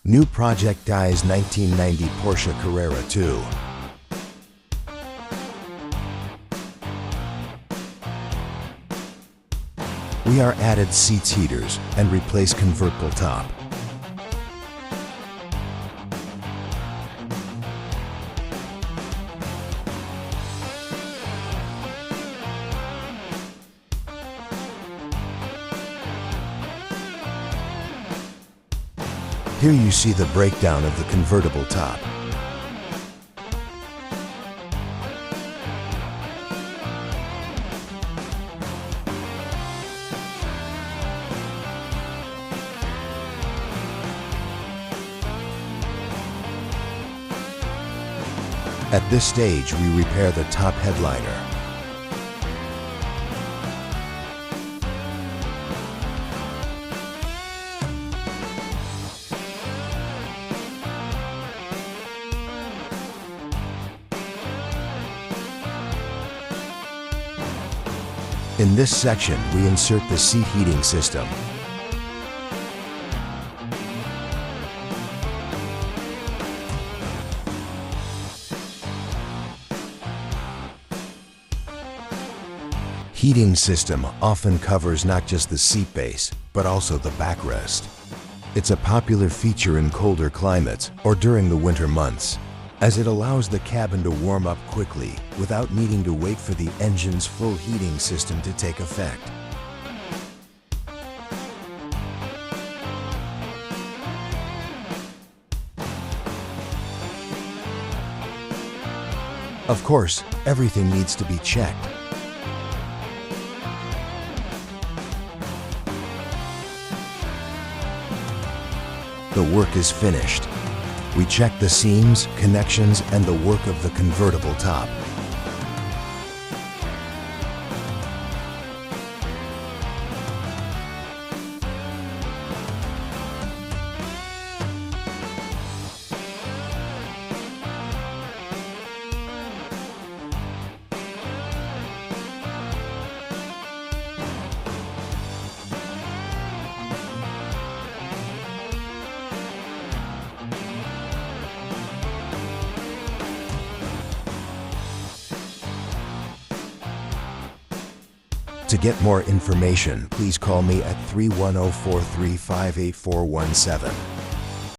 New Project Dies 1990 Porsche Carrera 2. We are added seats heaters and replace convertible top. Here you see the breakdown of the convertible top. At this stage, we repair the top headliner. In this section, we insert the seat heating system. Heating system often covers not just the seat base, but also the backrest. It's a popular feature in colder climates or during the winter months, as it allows the cabin to warm up quickly without needing to wait for the engine's full heating system to take effect. Of course, everything needs to be checked. The work is finished. We check the seams, connections, and the work of the convertible top. To get more information, please call me at 310-435-8417.